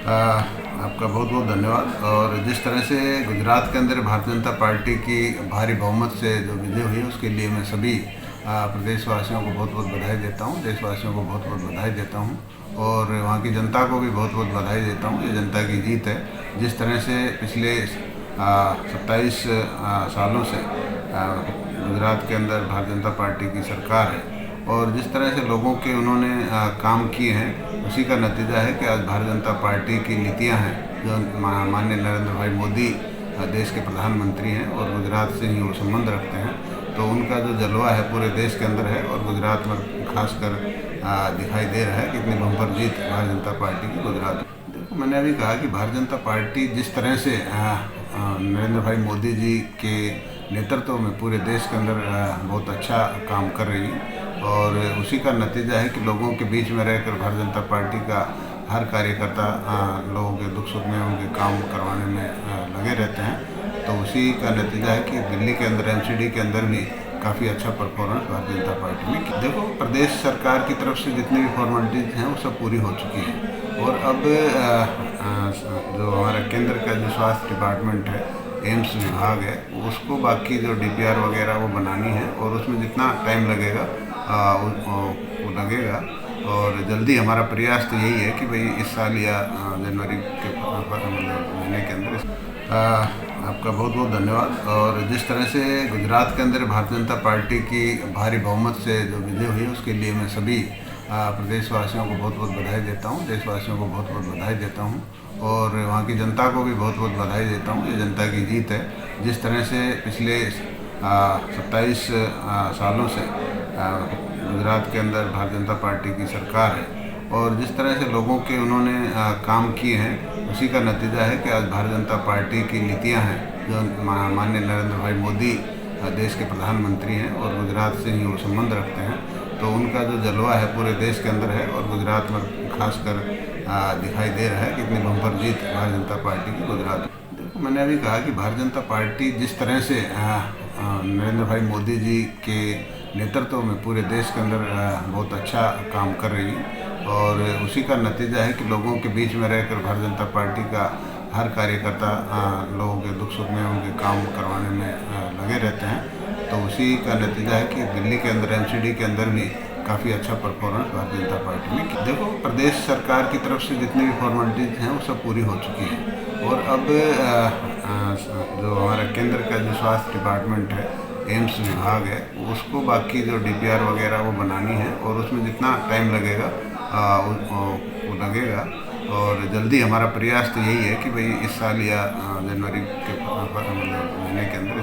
आपका बहुत बहुत धन्यवाद। और जिस तरह से गुजरात के अंदर भारतीय जनता पार्टी की भारी बहुमत से जो विजय हुई है उसके लिए मैं सभी प्रदेशवासियों को बहुत बहुत बधाई देता हूं, देशवासियों को बहुत बहुत बधाई देता हूं और वहां की जनता को भी बहुत बहुत बधाई देता हूं। ये जनता की जीत है। जिस तरह से पिछले 27 सालों से गुजरात के अंदर भारतीय जनता पार्टी की सरकार है और जिस तरह से लोगों के उन्होंने काम किए हैं उसी का नतीजा है कि आज भारतीय जनता पार्टी की नीतियां हैं जो माननीय नरेंद्र भाई मोदी देश के प्रधानमंत्री हैं और गुजरात से ही वो संबंध रखते हैं, तो उनका जो जलवा है पूरे देश के अंदर है और गुजरात में खासकर दिखाई दे रहा है कि इतनी बम्पर जीत भारतीय जनता पार्टी की गुजरात में। देखो, मैंने अभी कहा कि भारतीय जनता पार्टी जिस तरह से नरेंद्र भाई मोदी जी के नेतृत्व में पूरे देश के अंदर बहुत अच्छा काम कर रही है और उसी का नतीजा है कि लोगों के बीच में रहकर भारतीय जनता पार्टी का हर कार्यकर्ता लोगों के दुख सुख में उनके काम करवाने में लगे रहते हैं। तो उसी का नतीजा है कि दिल्ली के अंदर एमसीडी के अंदर भी काफ़ी अच्छा परफॉर्मेंस भारतीय जनता पार्टी में किया। देखो, प्रदेश सरकार की तरफ से जितनी भी फॉर्मेलिटीज हैं वो सब पूरी हो चुकी हैं और अब जो हमारा केंद्र का जो स्वास्थ्य डिपार्टमेंट है, एम्स विभाग है, उसको बाकी जो डीपीआर वगैरह वो बनानी है और उसमें जितना टाइम लगेगा वो लगेगा। और जल्दी हमारा प्रयास तो यही है कि भाई इस साल या जनवरी के महीने के अंदर आपका बहुत बहुत धन्यवाद। और जिस तरह से गुजरात के अंदर भारतीय जनता पार्टी की भारी बहुमत से जो विजय हुई है उसके लिए मैं सभी प्रदेशवासियों को बहुत बहुत बधाई देता हूं, देशवासियों को बहुत बहुत बधाई देता हूं और वहां की जनता को भी बहुत बहुत बधाई देता हूं। ये जनता की जीत है। जिस तरह से पिछले 27 सालों से गुजरात के अंदर भारतीय जनता पार्टी की सरकार है और जिस तरह से लोगों के उन्होंने काम किए हैं उसी का नतीजा है कि आज भारतीय जनता पार्टी की नीतियां हैं जो माननीय नरेंद्र भाई मोदी देश के प्रधानमंत्री हैं और गुजरात से ही वो संबंध रखते हैं, तो उनका जो जलवा है पूरे देश के अंदर है और गुजरात में खासकर दिखाई दे रहा है कि इतनी बम्पर जीत भारतीय जनता पार्टी की गुजरात में। देखो, मैंने अभी कहा कि भारतीय जनता पार्टी जिस तरह से नरेंद्र भाई मोदी जी के नेतृत्व में पूरे देश के अंदर बहुत अच्छा काम कर रही है और उसी का नतीजा है कि लोगों के बीच में रहकर भारतीय जनता पार्टी का हर कार्यकर्ता लोगों के दुख सुख में उनके काम करवाने में लगे रहते हैं। तो उसी का नतीजा है कि दिल्ली के अंदर एमसीडी के अंदर भी काफ़ी अच्छा परफॉर्मेंस भारतीय जनता पार्टी में किया। देखो, प्रदेश सरकार की तरफ से जितनी भी फॉर्मेलिटीज हैं वो सब पूरी हो चुकी हैं और अब जो हमारा केंद्र का जो स्वास्थ्य डिपार्टमेंट है, एम्स विभाग है, उसको बाकी जो डीपीआर वगैरह वो बनानी है और उसमें जितना टाइम लगेगा वो लगेगा। और जल्दी हमारा प्रयास तो यही है कि भाई इस साल या जनवरी के महीने के अंदर